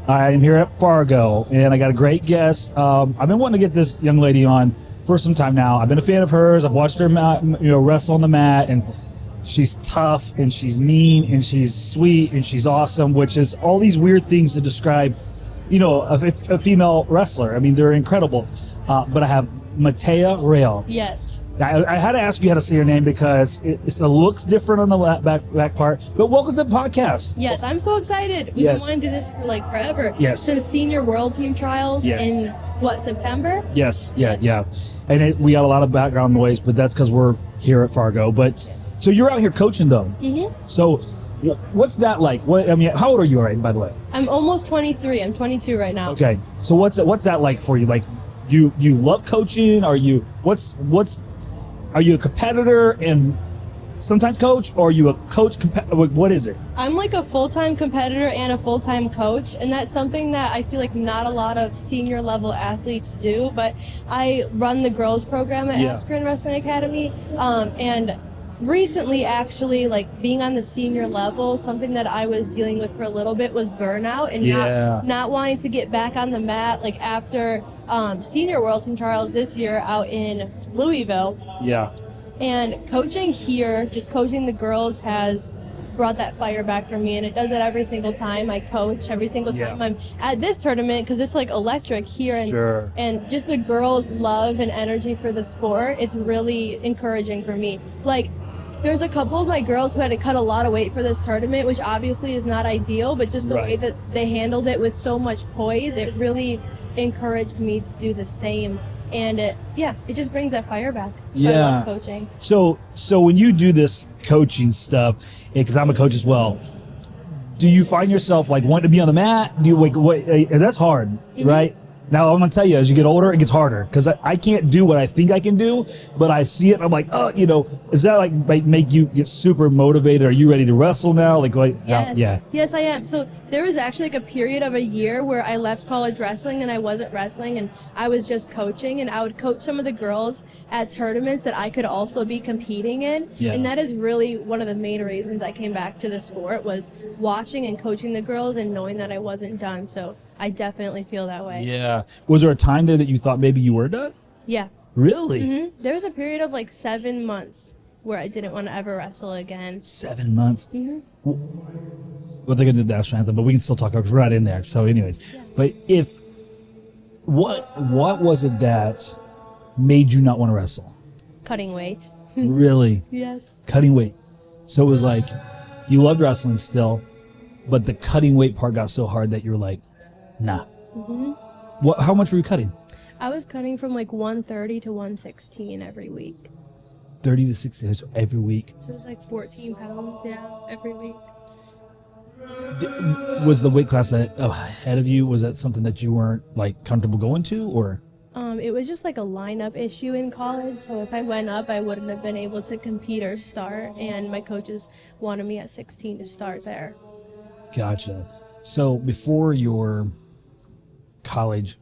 I am here at Fargo, and I got a great guest. I've been wanting to get this young lady on for some time now. I've been a fan of hers. I've watched her, wrestle on the mat, and she's tough, and she's mean, and she's sweet, and she's awesome, which is all these weird things to describe, a female wrestler. I mean, they're incredible. But I have Mateah Roehl. Yes. I had to ask you how to say your name because it looks different on the back part. But welcome to the podcast. Yes, I'm so excited. We've been wanting to do this for forever. Yes. Since senior world team trials in September? Yes. Yeah. And we got a lot of background noise, but that's because we're here at Fargo. But so you're out here coaching them. Mm-hmm. So what's that like? How old are you by the way? I'm almost 23. I'm 22 right now. Okay. So what's that like for you? Like, you love coaching? Are you a competitor and sometimes coach, or are you a coach? What is it? I'm like a full-time competitor and a full-time coach, and that's something that I feel like not a lot of senior level athletes do. But I run the girls program at Askren Wrestling Academy, and recently, actually, being on the senior level, something that I was dealing with for a little bit was burnout and not wanting to get back on the mat after senior world team trials this year out in Louisville. Yeah. And coaching here, just coaching the girls, has brought that fire back for me, and it does it every single time I coach, every single time I'm at this tournament, because it's electric here, and just the girls' love and energy for the sport. It's really encouraging for me. There's a couple of my girls who had to cut a lot of weight for this tournament, which obviously is not ideal, but just the way that they handled it with so much poise, it really encouraged me to do the same. And it just brings that fire back. So I love coaching. So when you do this coaching stuff, because I'm a coach as well, do you find yourself wanting to be on the mat? Do you that's hard, right? Now, I'm going to tell you, as you get older, it gets harder because I can't do what I think I can do, but I see it and I'm like, is that make you get super motivated? Are you ready to wrestle now? Yes, I am. So there was actually a period of a year where I left college wrestling and I wasn't wrestling and I was just coaching, and I would coach some of the girls at tournaments that I could also be competing in. Yeah. And that is really one of the main reasons I came back to the sport, was watching and coaching the girls and knowing that I wasn't done. So I definitely feel that way. Yeah. Was there a time there that you thought maybe you were done? Yeah. Really? Mm-hmm. There was a period of 7 months where I didn't want to ever wrestle again. 7 months? Mm-hmm. Well, they're going to do the national anthem, but we can still talk because we're not in there. So anyways, but what was it that made you not want to wrestle? Cutting weight. Really? Yes. Cutting weight. So it was you loved wrestling still, but the cutting weight part got so hard that you were like, nah. Mm-hmm. How much were you cutting? I was cutting from 130 to 116 every week. 30 to 60 every week? So it was 14 pounds, every week. Was the weight class ahead of you, was that something that you weren't comfortable going to, or? It was just a lineup issue in college. So if I went up, I wouldn't have been able to compete or start. And my coaches wanted me at 16 to start there. Gotcha. So before your college,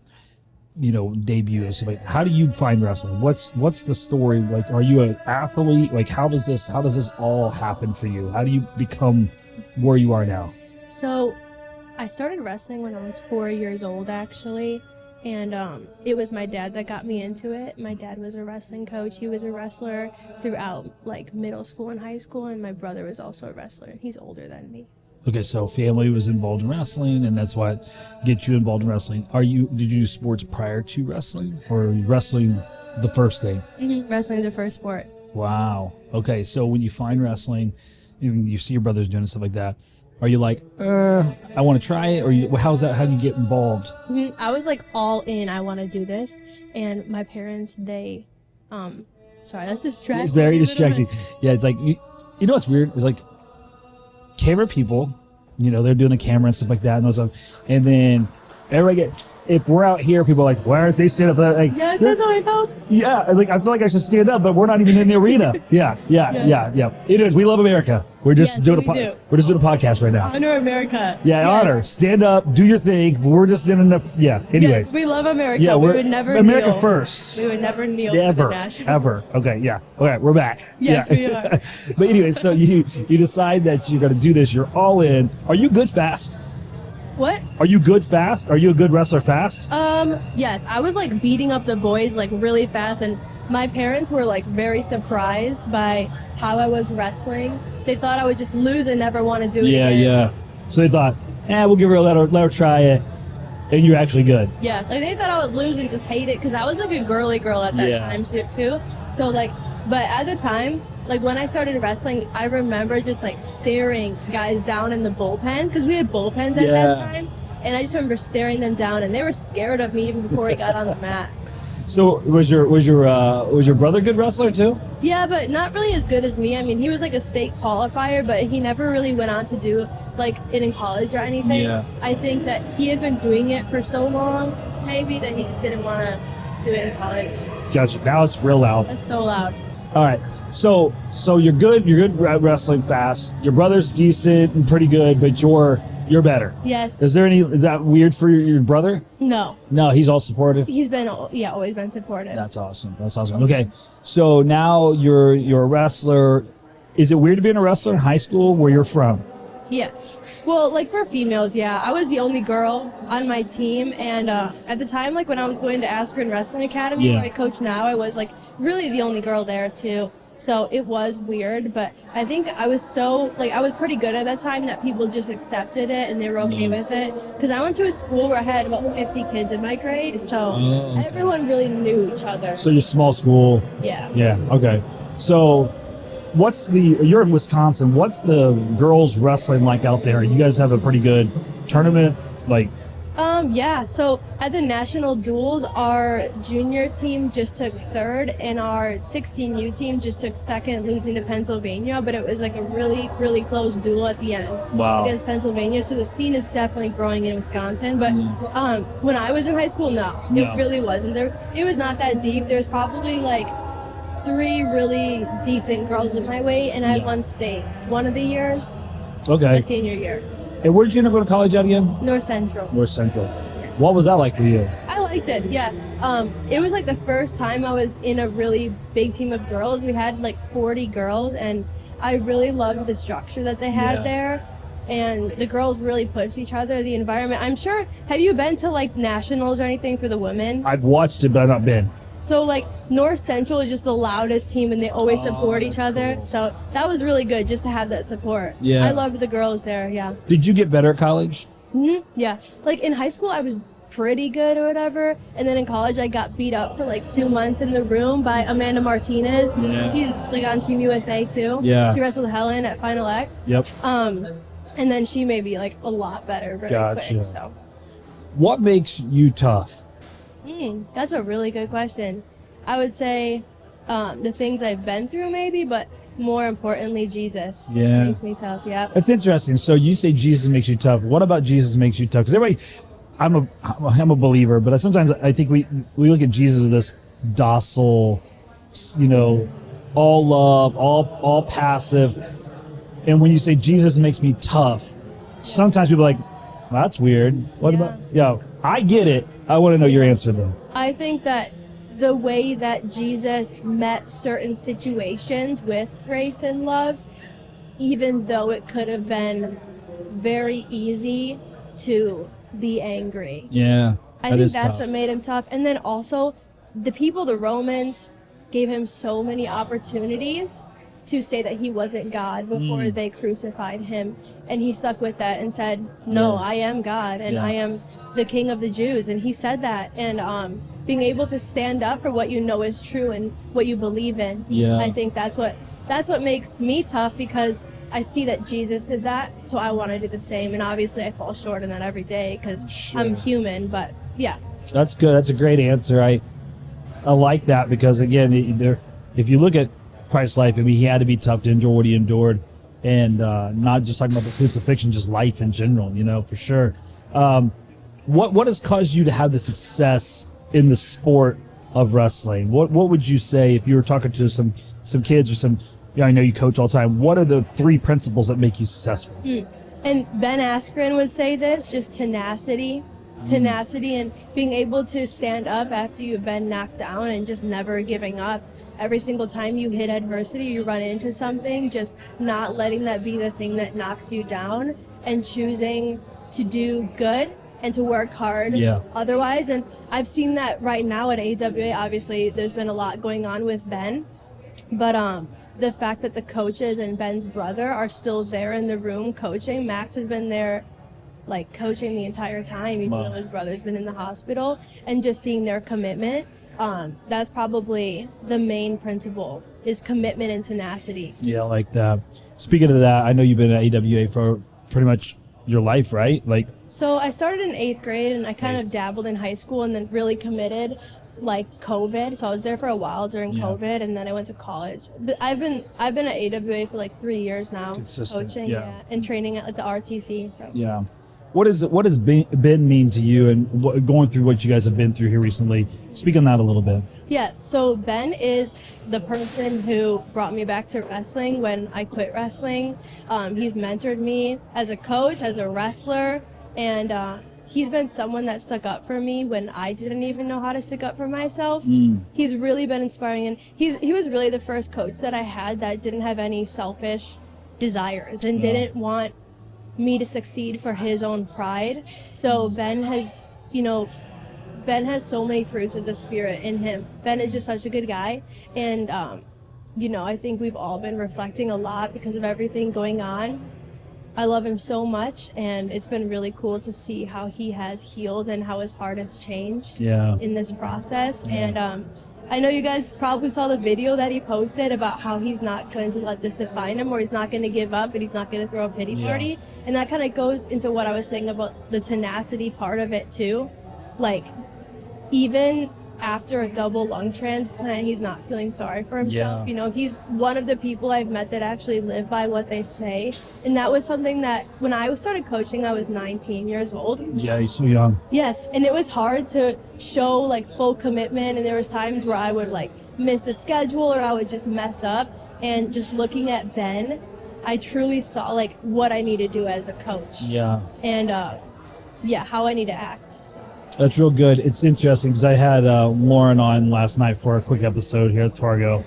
debut, how do you find wrestling? What's the story? Are you an athlete? How does this all happen for you? How do you become where you are now? So I started wrestling when I was 4 years old, actually. And it was my dad that got me into it. My dad was a wrestling coach. He was a wrestler throughout middle school and high school. And my brother was also a wrestler. He's older than me. Okay, so family was involved in wrestling, and that's what gets you involved in wrestling. Did you do sports prior to wrestling, or was wrestling the first thing? Mm-hmm. Wrestling's the first sport. Wow. Okay, so when you find wrestling, you see your brothers doing stuff like that, are you I want to try it, or how's that? How do you get involved? Mm-hmm. I was all in. I want to do this, and my parents, they, sorry, that's distracting. It's very distracting. Yeah, it's you know what's weird? It's camera people, they're doing the camera and stuff like that, and then everybody if we're out here, people are why aren't they standing up? Yes, that's how I felt. Yeah, I feel like I should stand up, but we're not even in the arena. Yeah. It is. We love America. We're just doing we're just doing a podcast right now. Honor America. Yeah, yes. Honor. Stand up, do your thing. We're just doing enough. Yeah. Anyways. Yes, we love America. Yeah, we would never America kneel. first. We would never kneel ever, for the national. Ever. Okay. Yeah. Okay. We're back. Yes, we are. But anyway, so you decide that you're going to do this. You're all in. Are you good fast? What? Are you good fast? Are you a good wrestler fast? Yes, I was like beating up the boys like really fast, and my parents were like very surprised by how I was wrestling. They thought I would just lose and never want to do it again. Yeah. So they thought, we'll give her let her try it, and you're actually good. Yeah, like they thought I would lose and just hate it because I was like a girly girl at that time too. So like, but at the time, like when I started wrestling, I remember just like staring guys down in the bullpen because we had bullpens at that time, and I just remember staring them down, and they were scared of me even before I got on the mat. So was your brother a good wrestler too? Yeah, but not really as good as me. I mean, he was like a state qualifier, but he never really went on to do like it in college or anything. Yeah. I think that he had been doing it for so long, maybe, that he just didn't want to do it in college. Gotcha. Now it's real loud. It's so loud. All right. So you're good at wrestling fast. Your brother's decent and pretty good, but you're better. Yes. Is that weird for your brother? No. No, he's all supportive. He's been always been supportive. That's awesome. Okay. So now you're a wrestler. Is it weird to be a wrestler in high school where you're from? Yes. Well, like for females, yeah. I was the only girl on my team, and at the time, like when I was going to Askren Wrestling Academy, where I coach now, I was like really the only girl there too. So it was weird, but I think I was I was pretty good at that time that people just accepted it and they were okay with it. Because I went to a school where I had about 50 kids in my grade, so everyone really knew each other. So you're small school. Yeah. Yeah. Okay. So you're in Wisconsin. What's the girls wrestling like out there? You guys have a pretty good tournament, like. Yeah, so at the national duels, our junior team just took third and our 16U team just took second, losing to Pennsylvania, but it was like a really, really close duel at the end against Pennsylvania. So the scene is definitely growing in Wisconsin, but when I was in high school, no, it really wasn't. It was not that deep. There's probably like 3 really decent girls in my weight, and I won state one of the years, my senior year. And where did you end up going to college at again? North Central. Yes. What was that like for you? I liked it, yeah. It was like the first time I was in a really big team of girls. We had like 40 girls, and I really loved the structure that they had there. And the girls really pushed each other, the environment. I'm sure, have you been to like nationals or anything for the women? I've watched it, but I've not been. So like North Central is just the loudest team, and they always support each other. Cool. So that was really good just to have that support. Yeah. I loved the girls there, yeah. Did you get better at college? Mm-hmm. Yeah. Like in high school, I was pretty good or whatever. And then in college, I got beat up for like 2 months in the room by Amanda Martinez. Yeah. She's like on Team USA too. Yeah. She wrestled Helen at Final X. Yep. And then she made me like a lot better very quick. So. What makes you tough? That's a really good question. I would say the things I've been through maybe, but more importantly, Jesus makes me tough. Yeah. It's interesting. So you say Jesus makes you tough. What about Jesus makes you tough? Because everybody, I'm a believer, but sometimes I think we look at Jesus as this docile, all love, all passive. And when you say Jesus makes me tough, sometimes people are like, well, that's weird. What about, I get it. I want to know your answer though. I think that the way that Jesus met certain situations with grace and love, even though it could have been very easy to be angry. Yeah. I think that's what made him tough. And then also the Romans, gave him so many opportunities to say that he wasn't God before they crucified him. And he stuck with that and said, no, I am God and I am the King of the Jews. And he said that. And being able to stand up for what you know is true and what you believe in. Yeah. I think that's what makes me tough, because I see that Jesus did that. So I want to do the same. And obviously I fall short in that every day because I'm human. But yeah. That's good. That's a great answer. I like that, because again, if you look at Christ's life, I mean, he had to be tough to endure what he endured, and not just talking about the crucifixion, just life in general, for sure. What has caused you to have the success in the sport of wrestling? What would you say if you were talking to some kids or some, I know you coach all the time, what are the 3 principles that make you successful? And Ben Askren would say this, just tenacity and being able to stand up after you've been knocked down and just never giving up. Every single time you hit adversity, you run into something, just not letting that be the thing that knocks you down, and choosing to do good and to work hard otherwise. And I've seen that right now at AWA. Obviously, there's been a lot going on with Ben, but the fact that the coaches and Ben's brother are still there in the room coaching. Max has been there like coaching the entire time, even though his brother's been in the hospital, and just seeing their commitment. That's probably the main principle, is commitment and tenacity. Yeah, I like that. Speaking of that, I know you've been at AWA for pretty much your life, right? So I started in 8th grade, and I kind of dabbled in high school, and then really committed like COVID. So I was there for a while during COVID, and then I went to college. But I've been at AWA for like 3 years now, coaching, and training at like the RTC. So what has Ben mean to you, and going through what you guys have been through here recently? Speak on that a little bit. Yeah, so Ben is the person who brought me back to wrestling when I quit wrestling. He's mentored me as a coach, as a wrestler, and he's been someone that stuck up for me when I didn't even know how to stick up for myself. He's really been inspiring, and he was really the first coach that I had that didn't have any selfish desires and didn't want me to succeed for his own pride. So Ben has so many fruits of the spirit in him. Ben is just such a good guy, and I think we've all been reflecting a lot because of everything going on. I love him so much, and it's been really cool to see how he has healed and how his heart has changed in this process. And I know you guys probably saw the video that he posted about how he's not going to let this define him, or he's not going to give up, and he's not going to throw a pity party. And that kind of goes into what I was saying about the tenacity part of it too. Like, even after a double lung transplant, he's not feeling sorry for himself. He's one of the people I've met that actually live by what they say. And that was something that when I started coaching, I was 19 years old. Yeah, you're so young. Yes, and it was hard to show like full commitment, and there was times where I would like miss the schedule, or I would just mess up. And just looking at Ben, I truly saw like what I need to do as a coach. And how I need to act. So. That's real good. It's interesting because I had Lauren on last night for a quick episode here at Fargo.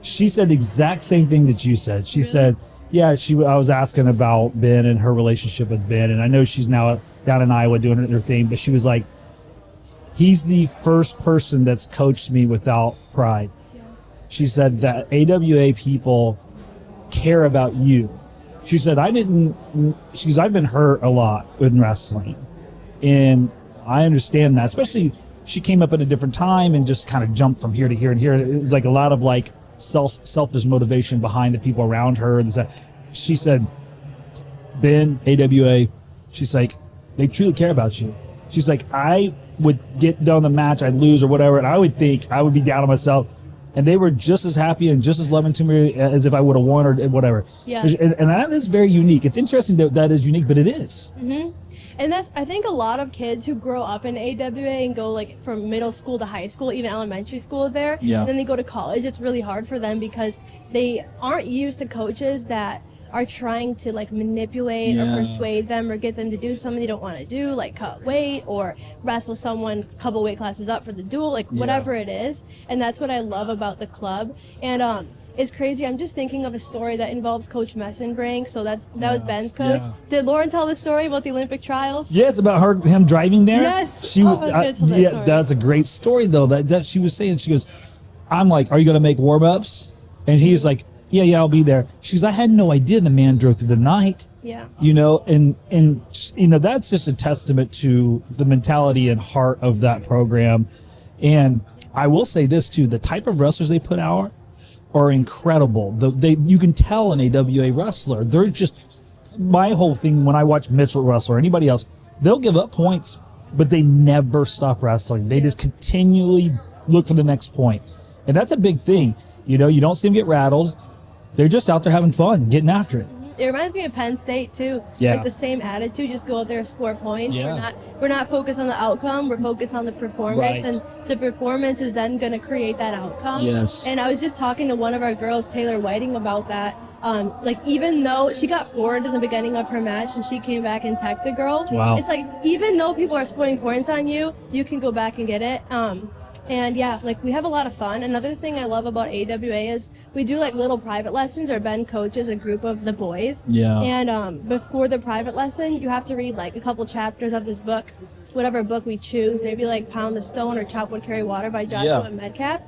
She said the exact same thing that you said. She said, I was asking about Ben and her relationship with Ben, and I know she's now down in Iowa doing her thing, but she was like, he's the first person that's coached me without pride. She said that AWA people care about you. She said, I've been hurt a lot with wrestling, and I understand that, especially she came up at a different time and just kind of jumped from here to here and here. It was like a lot of like selfish motivation behind the people around her. She said, Ben, AWA, she's like, they truly care about you. She's like, I would get done the match, I'd lose or whatever, and I would think I would be down on myself. And they were just as happy and just as loving to me as if I would have won or whatever. And that is very unique. It's interesting that is unique, but it is. And I think a lot of kids who grow up in AWA and go like from middle school to high school, even elementary school there, and then they go to college, it's really hard for them because they aren't used to coaches that are trying to like manipulate or persuade them or get them to do something they don't want to do, like cut weight or wrestle someone a couple weight classes up for the duel, like whatever it is. And that's what I love about the club. And it's crazy. I'm just thinking of a story that involves Coach Messenbrink. So that was Ben's coach. Did Lauren tell the story about the Olympic trials? Yes, about him driving there. Yes. That's a great story though. That she was saying. She goes, I'm like, are you going to make warm-ups? And he's like, yeah, I'll be there. She goes, I had no idea the man drove through the night. And that's just a testament to the mentality and heart of that program. And I will say this too, the type of wrestlers they put out are incredible. You can tell an AWA wrestler, they're just, my whole thing when I watch Mitchell wrestle or anybody else, they'll give up points, but they never stop wrestling. They just continually look for the next point. And that's a big thing. You don't see them get rattled. They're just out there having fun, getting after it. It reminds me of Penn State too. Like the same attitude, just go out there, score points. We're not focused on the outcome, we're focused on the performance, and the performance is then going to create that outcome. And I was just talking to one of our girls, Taylor Whiting, about that. Like, even though she got forward in the beginning of her match and she came back and teched the girl, it's like, even though people are scoring points on you, you can go back and get it. And yeah, like we have a lot of fun. Another thing I love about AWA is we do like little private lessons, or Ben coaches a group of the boys. Yeah. And before the private lesson, you have to read like a couple chapters of this book, whatever book we choose, maybe like Pound the Stone or Chop Wood Carry Water by Joshua Metcalf.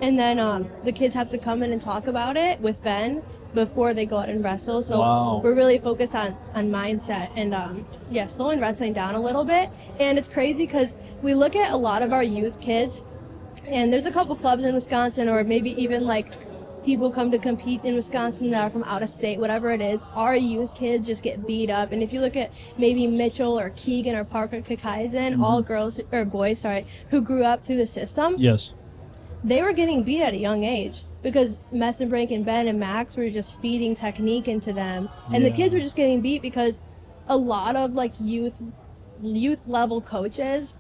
And then the kids have to come in and talk about it with Ben before they go out and wrestle. So we're really focused on mindset and slowing wrestling down a little bit. And it's crazy because we look at a lot of our youth kids, and there's a couple clubs in Wisconsin, or maybe even like people come to compete in Wisconsin that are from out of state, whatever it is. Our youth kids just get beat up. And if you look at maybe Mitchell or Keegan or Parker Kakaisen, all girls or boys, who grew up through the system. Yes. They were getting beat at a young age because Messenbrink and Ben and Max were just feeding technique into them. And the kids were just getting beat because a lot of like youth level coaches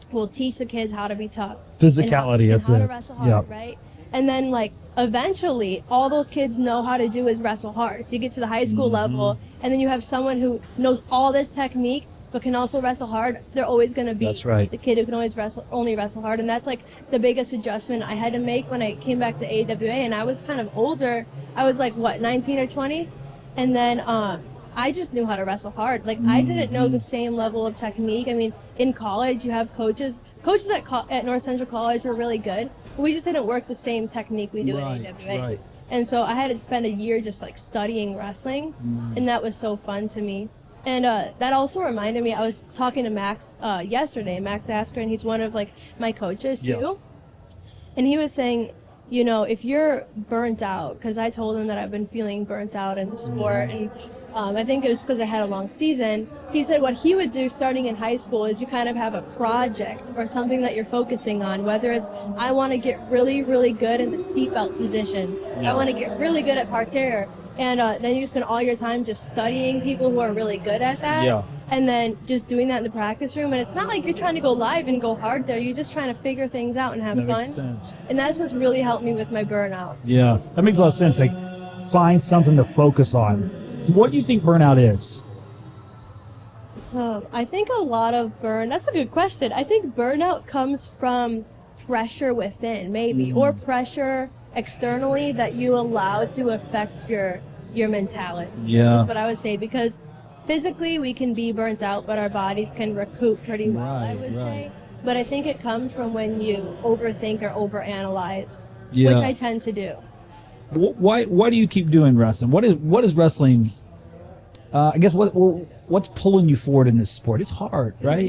will teach the kids how to be tough. Physicality, and how to wrestle hard, right? And then like eventually all those kids know how to do is wrestle hard. So you get to the high school level, and then you have someone who knows all this technique but can also wrestle hard. They're always going to be the kid who can only wrestle hard. And that's like the biggest adjustment I had to make when I came back to AWA. And I was kind of older. I was like, 19 or 20? And then I just knew how to wrestle hard. Like, I didn't know the same level of technique. I mean, in college, you have coaches at North Central College were really good. But we just didn't work the same technique we do at AWA. Right. And so I had to spend a year just like studying wrestling. And that was so fun to me. And that also reminded me, I was talking to Max yesterday, Max Asker, and he's one of like my coaches too. And he was saying, you know, if you're burnt out, because I told him that I've been feeling burnt out in the sport, and I think it was because I had a long season. He said what he would do starting in high school is you kind of have a project or something that you're focusing on, whether it's I want to get really, really good in the seatbelt position. I want to get really good at parterre. And then you spend all your time just studying people who are really good at that. Yeah. And then just doing that in the practice room. And it's not like you're trying to go live and go hard there. You're just trying to figure things out and have fun. Makes sense. And that's what's really helped me with my burnout. Yeah, that makes a lot of sense. Like, find something to focus on. What do you think burnout is? I think a lot of that's a good question. I think burnout comes from pressure within, maybe, or pressure externally that you allow to affect your mentality. Yeah, that's what I would say, because physically we can be burnt out, but our bodies can recoup pretty well, I would say. But I think it comes from when you overthink or overanalyze, which I tend to do. Why do you keep doing wrestling? What is wrestling? I guess what's pulling you forward in this sport? It's hard, right?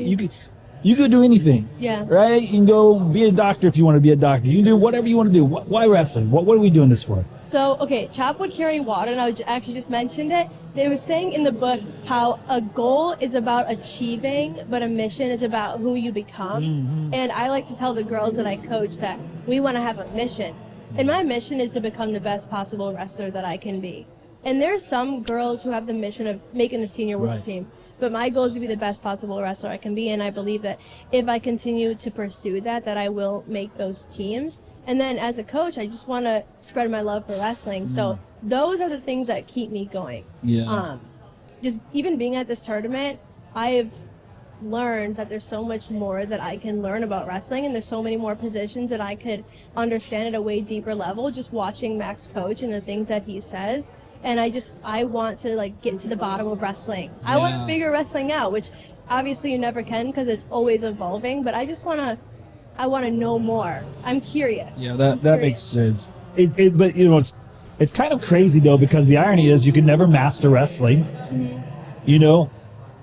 You could do anything. Yeah. Right? You can go be a doctor if you want to be a doctor. You can do whatever you want to do. Why wrestling? What are we doing this for? So, okay, Chop Wood Carry Water, and I actually just mentioned it. They were saying in the book how a goal is about achieving, but a mission is about who you become. And I like to tell the girls that I coach that we want to have a mission. And my mission is to become the best possible wrestler that I can be. And there are some girls who have the mission of making the senior world team. But my goal is to be the best possible wrestler I can be, and I believe that if I continue to pursue that I will make those teams. And then as a coach, I just want to spread my love for wrestling. So those are the things that keep me going. Yeah. Just even being at this tournament, I've learned that there's so much more that I can learn about wrestling, and there's so many more positions that I could understand at a way deeper level just watching Max coach and the things that he says. And I want to like get to the bottom of wrestling. I want to figure wrestling out, which obviously you never can because it's always evolving. But I want to know more. I'm curious. Yeah, that makes sense. But you know, it's kind of crazy though, because the irony is you can never master wrestling. You know,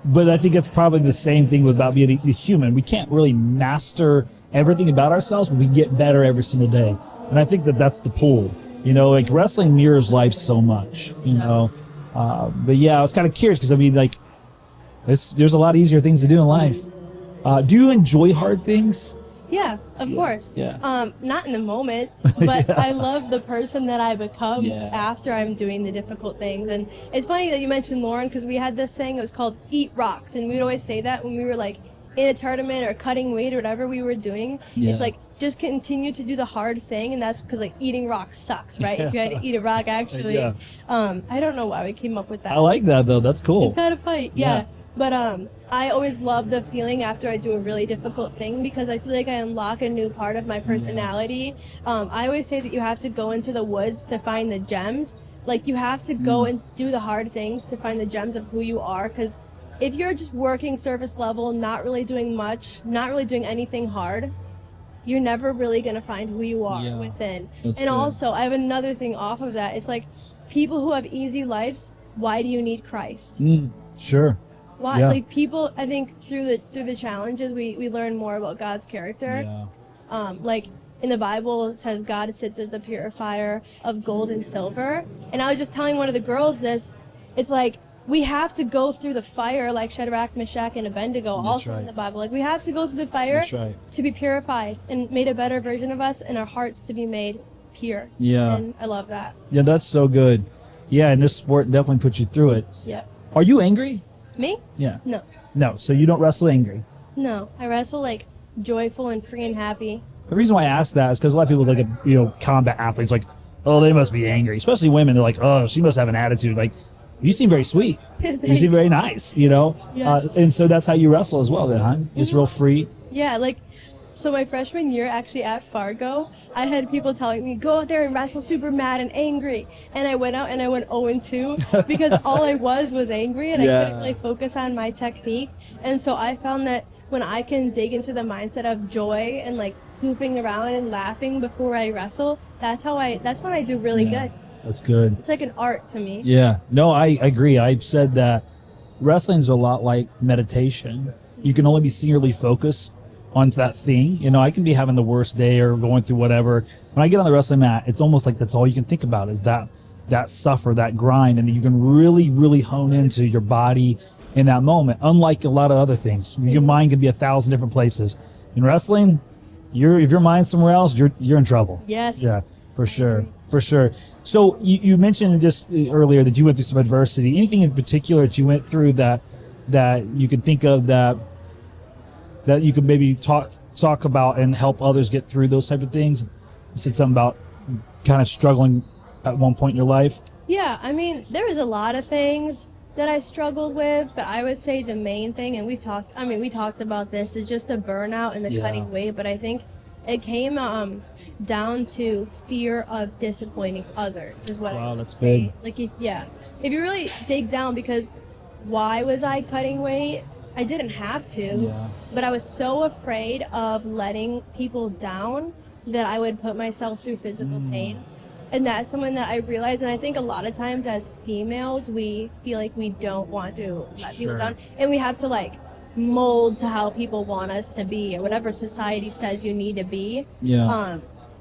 but I think it's probably the same thing about being a human. We can't really master everything about ourselves, but we get better every single day. And I think that's the pull. You know, like wrestling mirrors life so much, you know. But yeah, I was kind of curious because I mean, like, there's a lot easier things to do in life. Do you enjoy hard things? Yeah, of course. Yeah. Not in the moment, but I love the person that I become after I'm doing the difficult things. And it's funny that you mentioned Lauren, because we had this saying, it was called "Eat Rocks," and we'd always say that when we were like in a tournament or cutting weight or whatever we were doing. It's like, just continue to do the hard thing, and that's because like eating rocks sucks, right? If you had to eat a rock, actually. I don't know why we came up with that. I like that though. That's cool. It's kind of funny. But I always love the feeling after I do a really difficult thing, because I feel like I unlock a new part of my personality. I always say that you have to go into the woods to find the gems. Like, you have to go and do the hard things to find the gems of who you are, because if you're just working surface level, not really doing much, not really doing anything hard, you're never really going to find who you are within. And good. Also, I have another thing off of that. It's like, people who have easy lives, why do you need Christ? Sure. Why? Yeah. Like, people, I think through the challenges, we learn more about God's character. Yeah. Like, in the Bible, it says God sits as a purifier of gold and silver. And I was just telling one of the girls this. It's like, we have to go through the fire, like Shadrach, Meshach, and Abednego, in the Bible. Like, we have to go through the fire to be purified and made a better version of us, and our hearts to be made pure. Yeah. And I love that. Yeah, that's so good. Yeah, and this sport definitely puts you through it. Yeah. Are you angry? Me? Yeah. No. No, so you don't wrestle angry? No, I wrestle, like, joyful and free and happy. The reason why I ask that is because a lot of people look at, combat athletes like, oh, they must be angry. Especially women, they're like, oh, she must have an attitude. Like, you seem very sweet. You seem very nice, Yes. And so that's how you wrestle as well then, huh? Just real free. Yeah, like, so my freshman year, actually at Fargo, I had people telling me, go out there and wrestle super mad and angry. And I went out and I went 0-2 because all I was angry, and I couldn't really focus on my technique. And so I found that when I can dig into the mindset of joy and, like, goofing around and laughing before I wrestle, that's when I do really good. That's good. It's like an art to me. Yeah. No, I agree. I've said that wrestling's a lot like meditation. You can only be singularly focused on that thing. I can be having the worst day or going through whatever. When I get on the wrestling mat, it's almost like that's all you can think about is that suffer, that grind, and you can really, really hone into your body in that moment. Unlike a lot of other things, your mind can be 1,000 different places. In wrestling, if your mind's somewhere else, you're in trouble. Yes. Yeah, for sure. For sure. So you mentioned just earlier that you went through some adversity. Anything in particular that you went through that you could think of that you could maybe talk about and help others get through those type of things? You said something about kind of struggling at one point in your life. Yeah, I mean, there was a lot of things that I struggled with, but I would say the main thing, and we talked about this, is just the burnout and the cutting weight. But I think it came down to fear of disappointing others is what I would say. Like, if you really dig down, because why was I cutting weight? I didn't have to, but I was so afraid of letting people down that I would put myself through physical pain. And that's something that I realized, and I think a lot of times as females, we feel like we don't want to let people down, and we have to, like, mold to how people want us to be or whatever society says you need to be.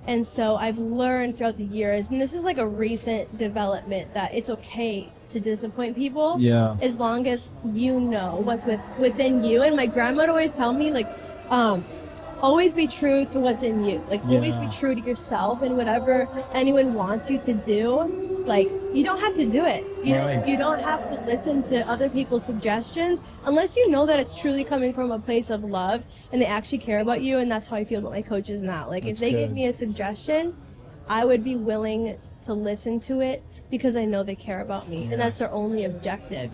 And so I've learned throughout the years, and this is like a recent development, that it's okay to disappoint people as long as you know what's within you. And my grandma would always tell me, like, always be true to what's in you. Like, always be true to yourself, and whatever anyone wants you to do, like, you don't have to do it. You don't have to listen to other people's suggestions unless you know that it's truly coming from a place of love and they actually care about you. And that's how I feel about my coaches now. Like, if they give me a suggestion, I would be willing to listen to it because I know they care about me, and that's their only objective,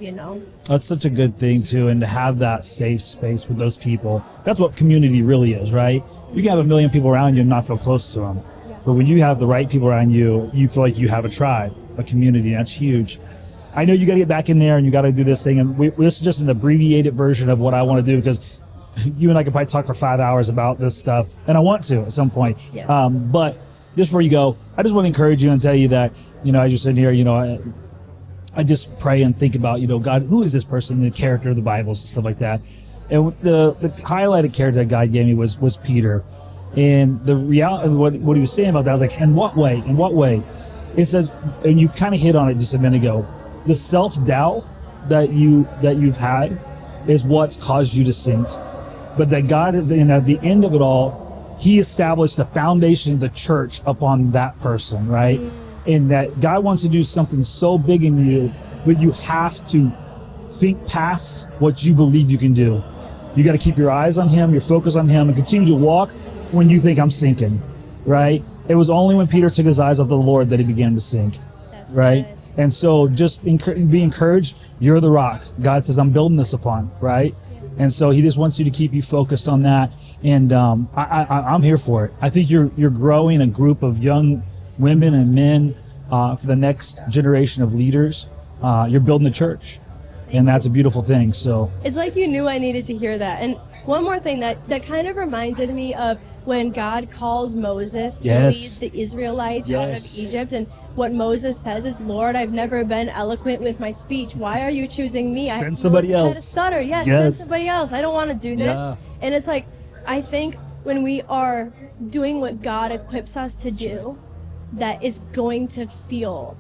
That's such a good thing too, and to have that safe space with those people. That's what community really is, right? You can have 1 million people around you and not feel close to them. But when you have the right people around you, you feel like you have a tribe, a community. That's huge. I know you got to get back in there and you got to do this thing. And this is just an abbreviated version of what I want to do, because you and I could probably talk for 5 hours about this stuff, and I want to at some point. Yes. But just before you go, I just want to encourage you and tell you that, as you're sitting here, I just pray and think about, God, who is this person, the character of the Bible and stuff like that. And the highlighted character that God gave me was Peter. And the reality of what he was saying about that, I was like, in what way? In what way? It says, and you kind of hit on it just a minute ago, the self-doubt that you've had is what's caused you to sink. But that God is, and at the end of it all, he established the foundation of the church upon that person, right? And that God wants to do something so big in you, but you have to think past what you believe you can do. You got to keep your eyes on him, your focus on him, and continue to walk when you think I'm sinking, right? It was only when Peter took his eyes off the Lord that he began to sink, That's right? Good. And so just be encouraged. You're the rock God says I'm building this upon, right? And so he just wants you to keep you focused on that. And I'm here for it. I think you're growing a group of young women and men for the next generation of leaders. You're building the church, and that's a beautiful thing. So it's like you knew I needed to hear that. And one more thing that kind of reminded me of when God calls Moses to lead the Israelites out of Egypt, and what Moses says is, Lord, I've never been eloquent with my speech. Why are you choosing me? Send somebody else. I had a stutter. Send somebody else. I don't want to do this. Yeah. And it's like, I think when we are doing what God equips us to do, that it's going to feel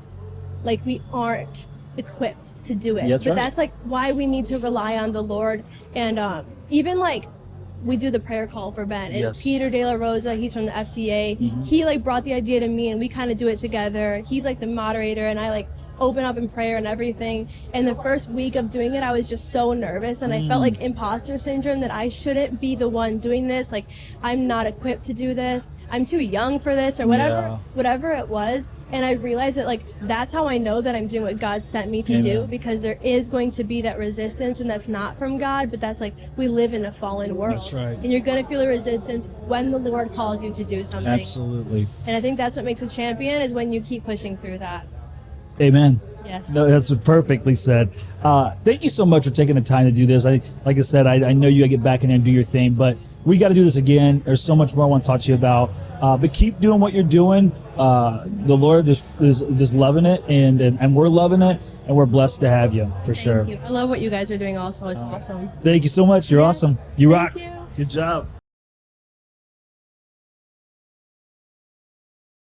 like we aren't equipped to do it. That's like why we need to rely on the Lord. And even like we do the prayer call for Ben, and Peter De La Rosa, he's from the FCA. He like brought the idea to me, and we kind of do it together. He's like the moderator, and I like open up in prayer and everything. And the first week of doing it, I was just so nervous, and I felt like imposter syndrome, that I shouldn't be the one doing this. Like, I'm not equipped to do this. I'm too young for this, or whatever it was. And I realized that, like, that's how I know that I'm doing what God sent me to do, because there is going to be that resistance, and that's not from God, but that's like, we live in a fallen world. That's right. And you're going to feel a resistance when the Lord calls you to do something. Absolutely. And I think that's what makes a champion, is when you keep pushing through that. Amen. Yes. No, that's perfectly said. Thank you so much for taking the time to do this. Like I said, I know you got to get back in there and do your thing, but we got to do this again. There's so much more I want to talk to you about. But keep doing what you're doing. The Lord is just loving it, and we're loving it, and we're blessed to have you, for sure. Thank you. I love what you guys are doing also. It's awesome. Thank you so much. You're awesome. You rock. You. Good job.